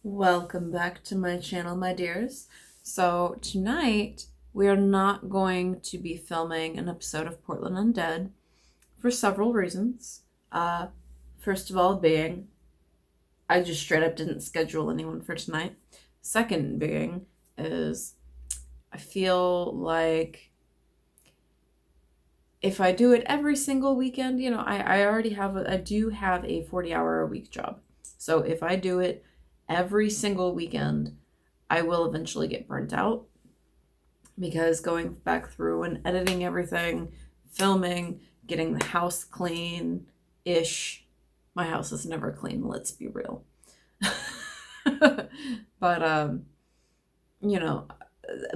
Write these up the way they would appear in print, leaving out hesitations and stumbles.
Welcome back to my channel, my dears. So tonight we are not going to be filming an episode of Portland Undead for several reasons. First of all being, I just straight up didn't schedule anyone for tonight. Second being is I feel like if I do it every single weekend, I do have a 40-hour-a-week job. So if I do it every single weekend, I will eventually get burnt out because going back through and editing everything, filming, getting the house clean-ish. My house is never clean, let's be real. But,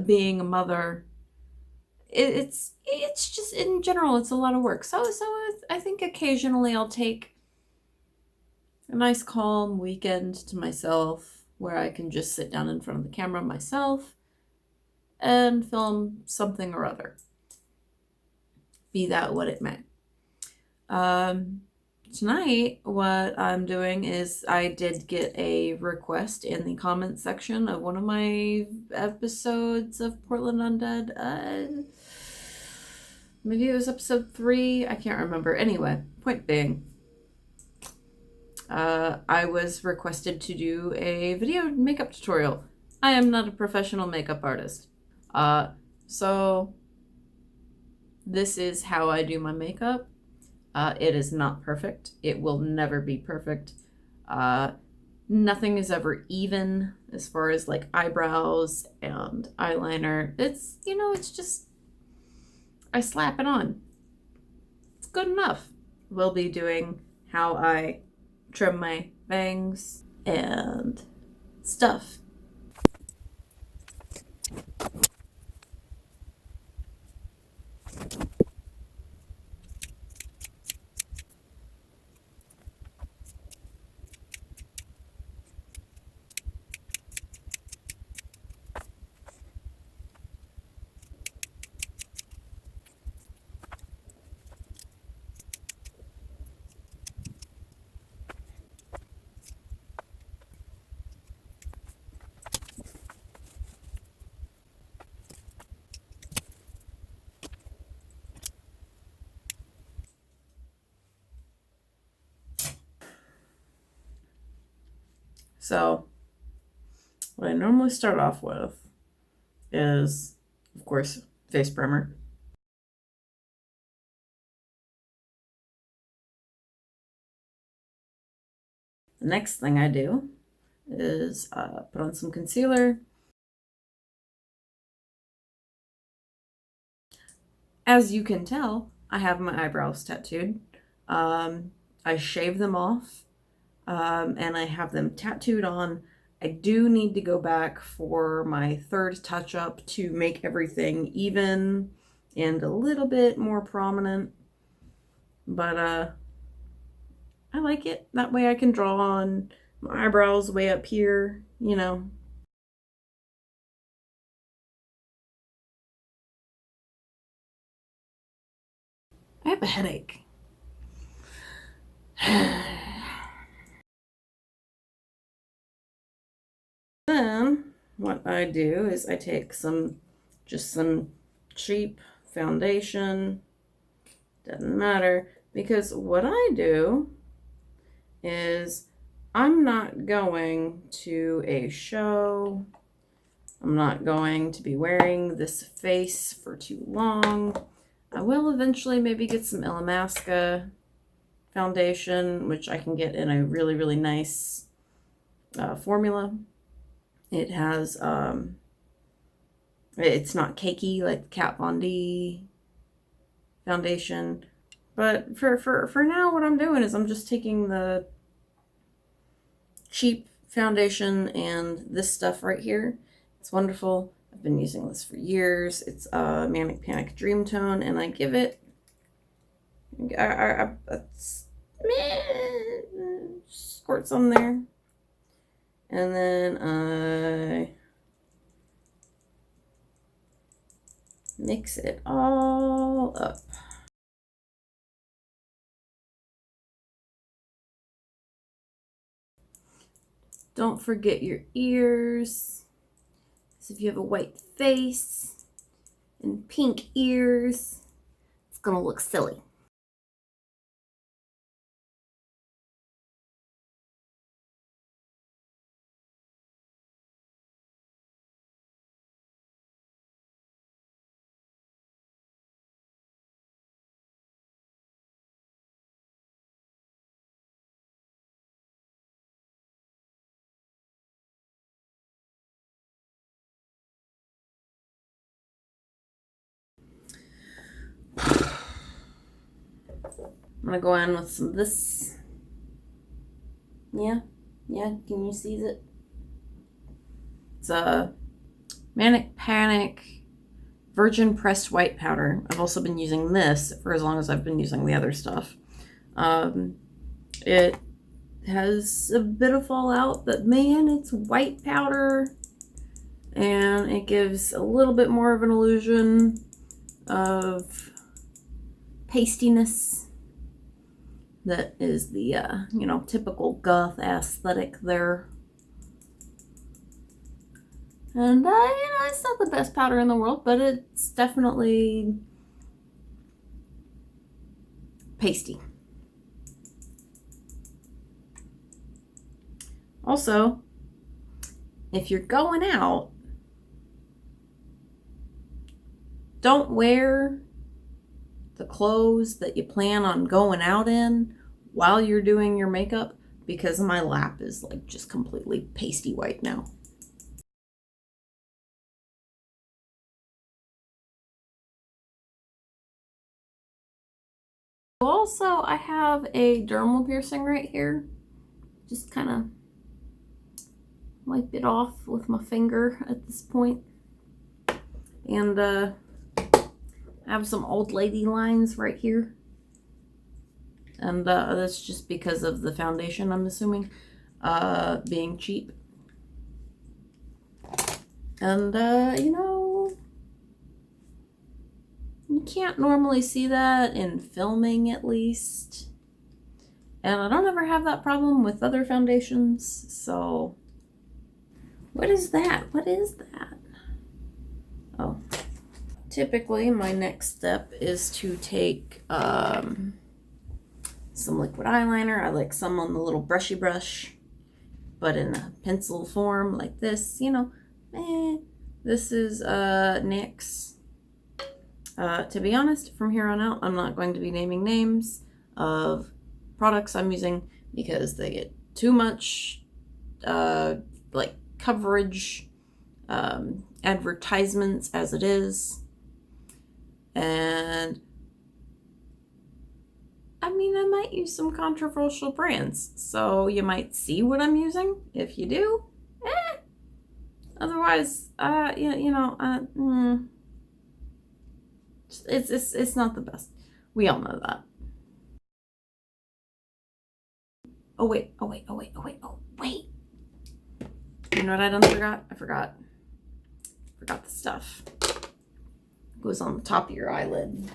being a mother, it's just, in general, it's a lot of work. So I think occasionally I'll take a nice calm weekend to myself where I can just sit down in front of the camera myself and film something or other, be that what it may. Tonight, what I'm doing is I did get a request in the comment section of one of my episodes of Portland Undead. Maybe it was episode 3. I can't remember. Anyway, point being, I was requested to do a video makeup tutorial. I am not a professional makeup artist. So this is how I do my makeup. It is not perfect. It will never be perfect. Nothing is ever even as far as like eyebrows and eyeliner. It's just, I slap it on. It's good enough. We'll be doing how I trim my bangs and stuff. So what I normally start off with is, of course, face primer. The next thing I do is put on some concealer. As you can tell, I have my eyebrows tattooed. I shave them off, and I have them tattooed on. I do need to go back for my third touch-up to make everything even and a little bit more prominent. But I like it. That way I can draw on my eyebrows way up here, I have a headache. Then what I do is I take some cheap foundation. Doesn't matter, because what I do is I'm not going to a show. I'm not going to be wearing this face for too long. I will eventually maybe get some Illamasqua foundation, which I can get in a really, really nice formula. It has, it's not cakey like Kat Von D foundation. But for now, what I'm doing is I'm just taking the cheap foundation and this stuff right here. It's wonderful. I've been using this for years. It's Manic Panic Dream Tone, and I give it squirt some there, and then I mix it all up. Don't forget your ears. So if you have a white face and pink ears, it's gonna look silly. I'm gonna go in with some of this. Yeah, can you see it? It's a Manic Panic Virgin Pressed White Powder. I've also been using this for as long as I've been using the other stuff. It has a bit of fallout, but man, it's white powder, and it gives a little bit more of an illusion of pastiness. That is the, typical goth aesthetic there. And, it's not the best powder in the world, but it's definitely pasty. Also, if you're going out, don't wear the clothes that you plan on going out in while you're doing your makeup, because my lap is like just completely pasty white now. Also, I have a dermal piercing right here. Just kind of wipe it off with my finger at this point. And I have some old lady lines right here. And that's just because of the foundation, I'm assuming, being cheap. And, you can't normally see that in filming, at least. And I don't ever have that problem with other foundations, so... What is that? What is that? Oh. Typically, my next step is to take some liquid eyeliner. I like some on the little brushy brush, but in a pencil form like this, This is NYX. To be honest, from here on out, I'm not going to be naming names of products I'm using because they get too much coverage, advertisements as it is. And I might use some controversial brands, so you might see what I'm using. If you do, otherwise, it's not the best. We all know that. Oh wait. You know what I done forgot? I forgot the stuff. It goes on the top of your eyelid.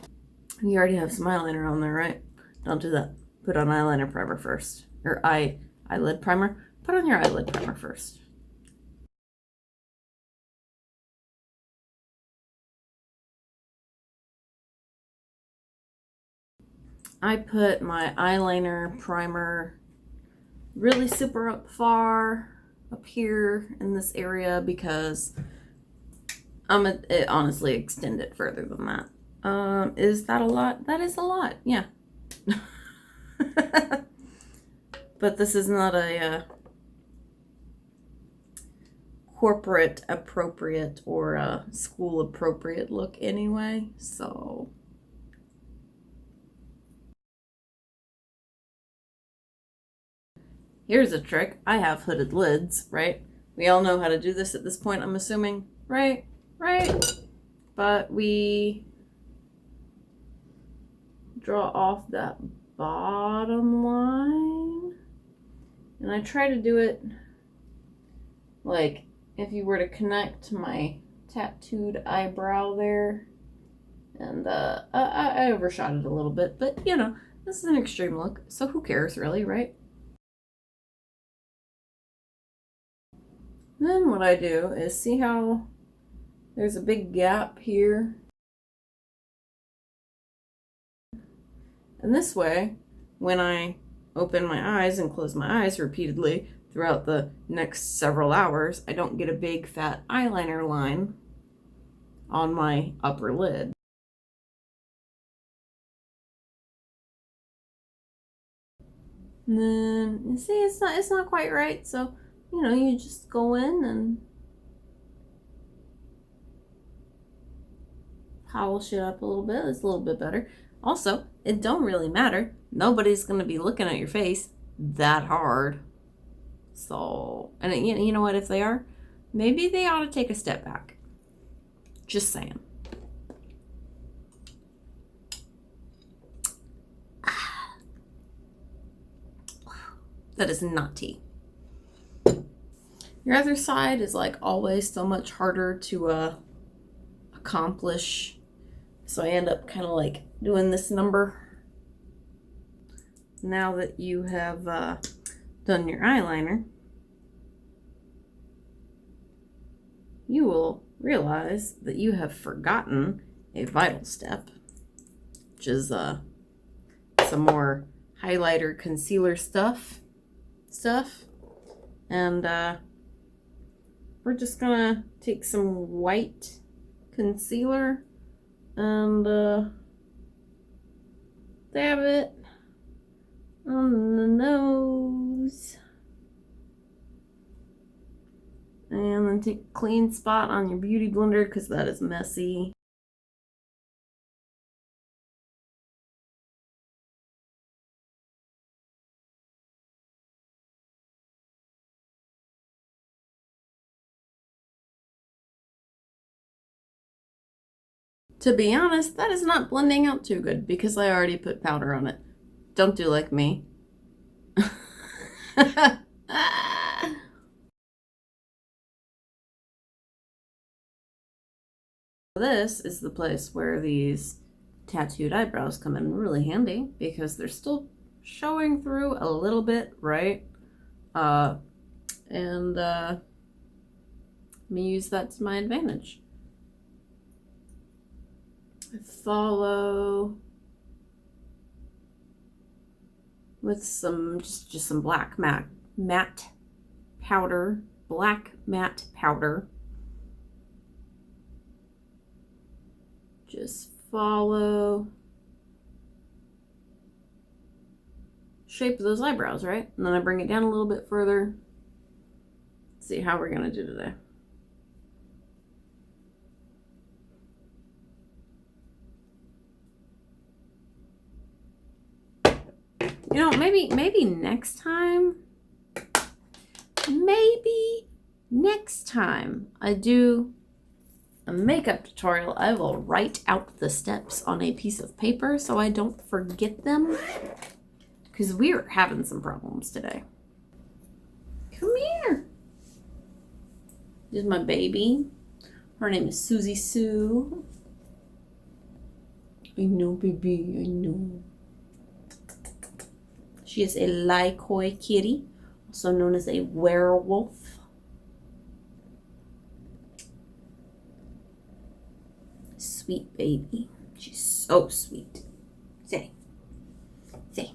You already have some eyeliner on there, right? Don't do that. Put on eyeliner primer first. Or eyelid primer. Put on your eyelid primer first. I put my eyeliner primer really super up here in this area because it honestly extend it further than that. Is that a lot? That is a lot, yeah. But this is not a corporate appropriate or a school appropriate look anyway, so. Here's a trick. I have hooded lids, right? We all know how to do this at this point, I'm assuming, right? But we draw off that bottom line, and I try to do it like if you were to connect my tattooed eyebrow there, and I overshot it a little bit, but this is an extreme look, so who cares really, right? Then what I do is, see how there's a big gap here? And this way, when I open my eyes and close my eyes repeatedly throughout the next several hours, I don't get a big fat eyeliner line on my upper lid. And then, you see, it's not quite right, so, you know, you just go in and polish it up a little bit. It's a little bit better. Also, it don't really matter. Nobody's going to be looking at your face that hard. So, and you know what, if they are, maybe they ought to take a step back. Just saying. That is not tea. Your other side is like always so much harder to accomplish. So I end up kind of like doing this number. Now that you have done your eyeliner, you will realize that you have forgotten a vital step, which is some more highlighter concealer stuff. And we're just gonna take some white concealer and dab it on the nose, and then take a clean spot on your beauty blender because that is messy. To be honest, that is not blending out too good because I already put powder on it. Don't do like me. This is the place where these tattooed eyebrows come in really handy because they're still showing through a little bit, right? And let me use that to my advantage. I follow with some just some black matte powder, black matte powder. Just follow shape of those eyebrows, right? And then I bring it down a little bit further. Let's see how we're gonna do today. You know, maybe next time, I do a makeup tutorial, I will write out the steps on a piece of paper so I don't forget them, because we're having some problems today. Come here. This is my baby. Her name is Susie Sue. I know, baby, I know. She is a Lycoy kitty, also known as a werewolf. Sweet baby. She's so sweet. Say. Okay.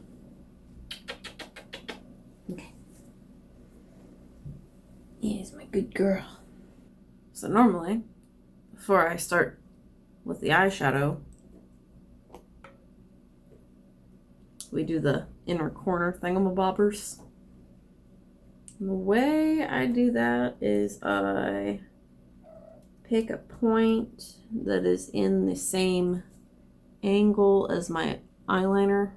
Here's my good girl. So normally, before I start with the eyeshadow, we do the inner corner thingamabobbers. And the way I do that is I pick a point that is in the same angle as my eyeliner.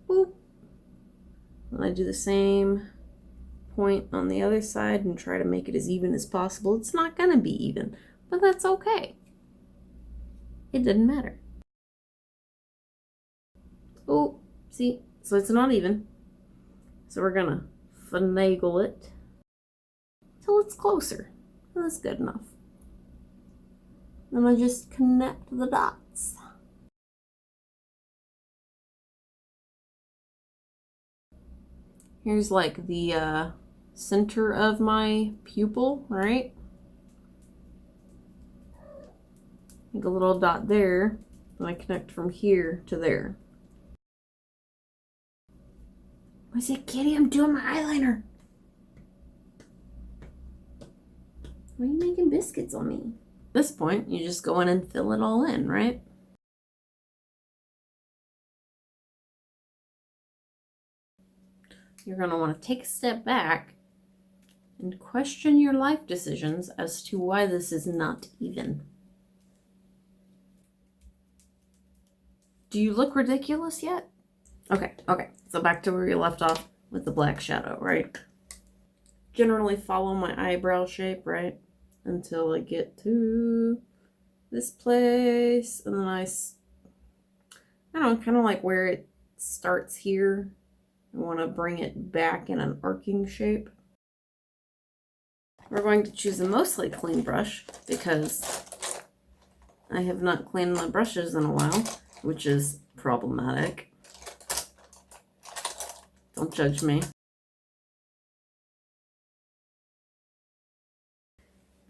Boop. And I do the same point on the other side and try to make it as even as possible. It's not gonna be even, but that's okay. It didn't matter. Oh, see, so it's not even. So we're gonna finagle it till it's closer. That's good enough. Then I just connect the dots. Here's like the center of my pupil, right? Make a little dot there, and I connect from here to there. What's it, kitty? I'm doing my eyeliner. Why are you making biscuits on me? At this point, you just go in and fill it all in, right? You're going to want to take a step back and question your life decisions as to why this is not even. Do you look ridiculous yet? Okay, so back to where you left off with the black shadow, right? Generally follow my eyebrow shape, right? Until I get to this place, and then I don't know, kind of like where it starts here. I want to bring it back in an arcing shape. We're going to choose a mostly clean brush because I have not cleaned my brushes in a while, which is problematic. Don't judge me.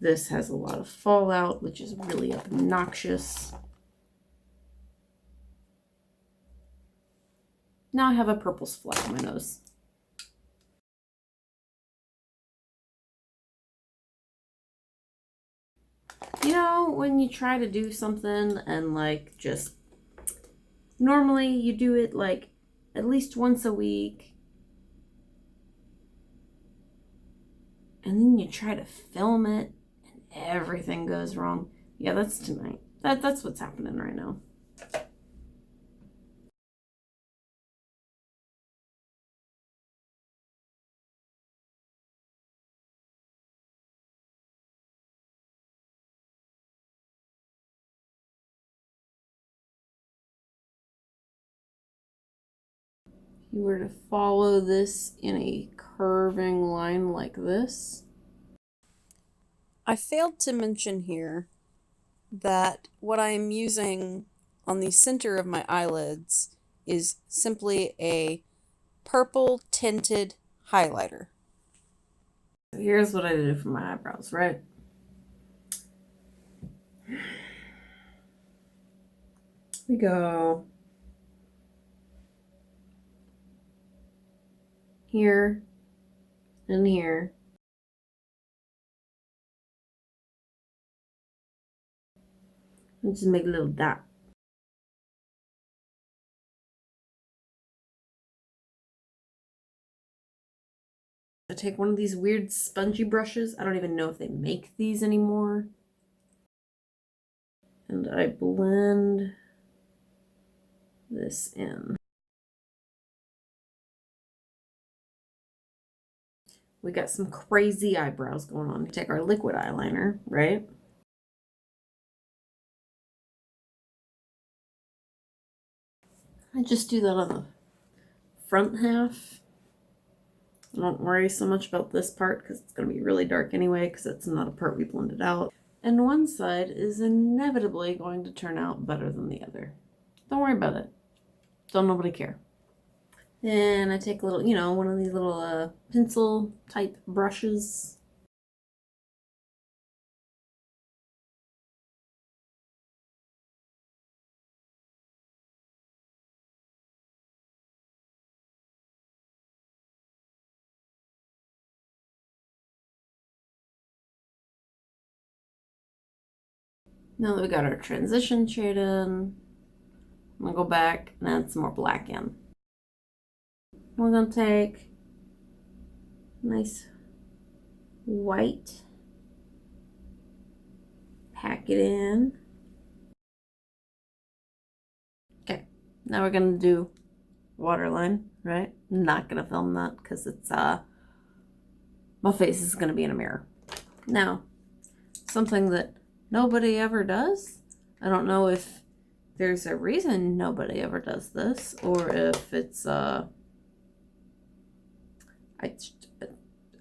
This has a lot of fallout, which is really obnoxious. Now I have a purple splat on my nose. You know, when you try to do something and like just normally you do it like at least once a week, and then you try to film it and everything goes wrong. Yeah, that's tonight. That's what's happening right now. If you were to follow this in a curving line like this. I failed to mention here that what I am using on the center of my eyelids is simply a purple tinted highlighter. So here's what I did for my eyebrows, right? We go here and here. And just make a little dot. I take one of these weird spongy brushes. I don't even know if they make these anymore. And I blend this in. We got some crazy eyebrows going on. We take our liquid eyeliner, right? I just do that on the front half. I don't worry so much about this part because it's going to be really dark anyway because it's not a part we blended out. And one side is inevitably going to turn out better than the other. Don't worry about it. Don't nobody care. And I take a little, you know, one of these little pencil type brushes. Now that we got our transition shade in, I'm gonna go back and add some more black in. We're gonna take nice white, pack it in. Okay, now we're gonna do waterline, right? I'm not gonna film that because it's my face is gonna be in a mirror. Now, something that nobody ever does. I don't know if there's a reason nobody ever does this, or if it's I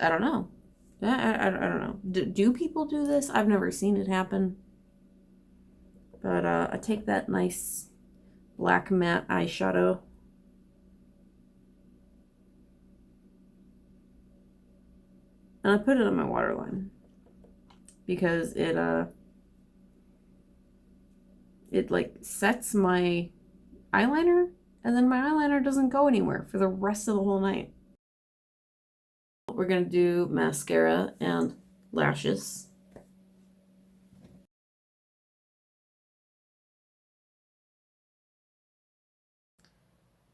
don't know. I don't know. Do people do this? I've never seen it happen. But I take that nice black matte eyeshadow. And I put it on my waterline because it like sets my eyeliner, and then my eyeliner doesn't go anywhere for the rest of the whole night. We're gonna do mascara and lashes.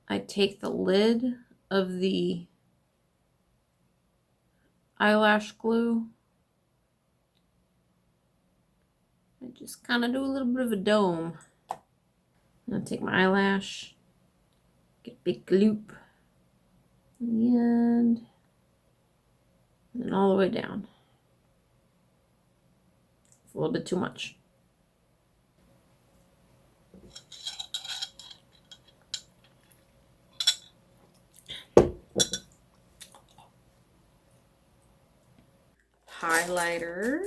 I take the lid of the eyelash glue. I just kind of do a little bit of a dome. And I take my eyelash, get a big loop in the end, and then all the way down. It's a little bit too much. Highlighter.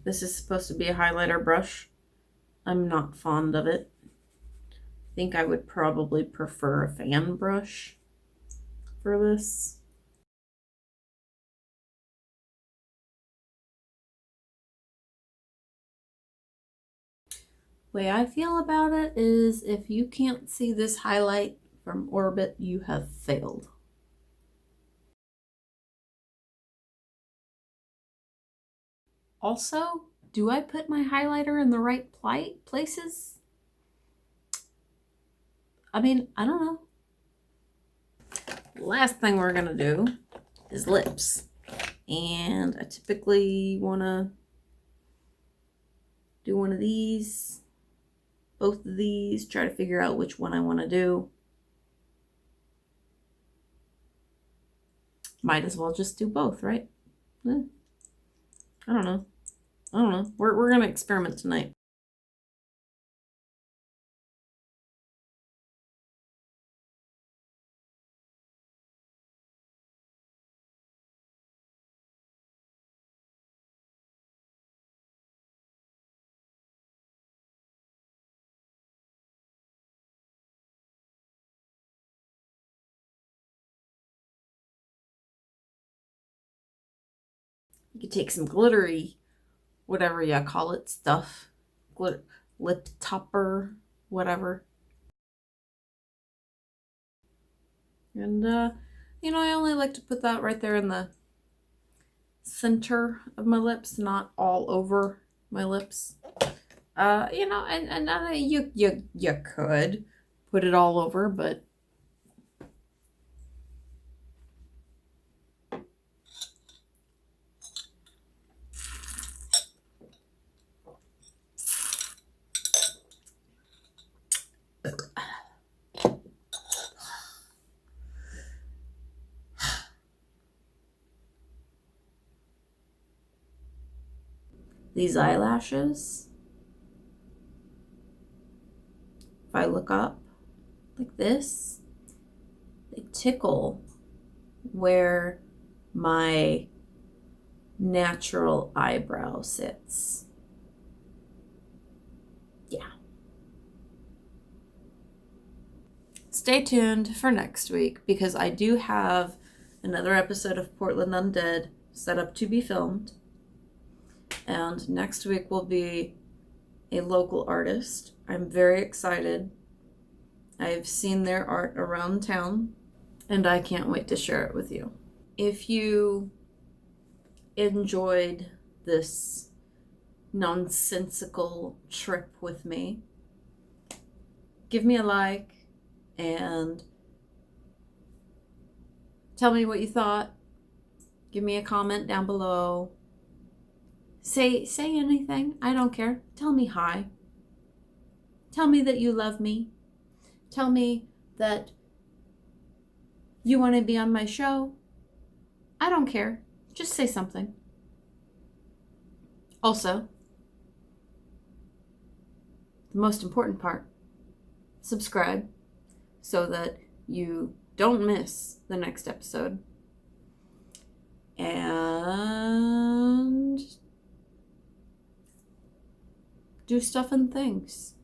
This is supposed to be a highlighter brush. I'm not fond of it. I think I would probably prefer a fan brush for this. Way I feel about it is if you can't see this highlight from orbit, you have failed. Also, do I put my highlighter in the right places? I mean, I don't know. Last thing we're gonna do is lips. And I typically wanna do one of these, both of these, try to figure out which one I wanna do. Might as well just do both, right? I don't know. We're gonna experiment tonight. You could take some glittery, whatever you call it, stuff. Lip topper, whatever. And, you know, I only like to put that right there in the center of my lips, not all over my lips. You know, and you could put it all over, but these eyelashes, if I look up like this, they tickle where my natural eyebrow sits. Yeah. Stay tuned for next week because I do have another episode of Portland Undead set up to be filmed. And next week will be a local artist. I'm very excited. I've seen their art around town and I can't wait to share it with you. If you enjoyed this nonsensical trip with me, give me a like and tell me what you thought. Give me a comment down below. Say anything. I don't care. Tell me hi. Tell me that you love me. Tell me that you want to be on my show. I don't care. Just say something. Also, the most important part, subscribe so that you don't miss the next episode. And do stuff and things.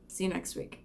See you next week.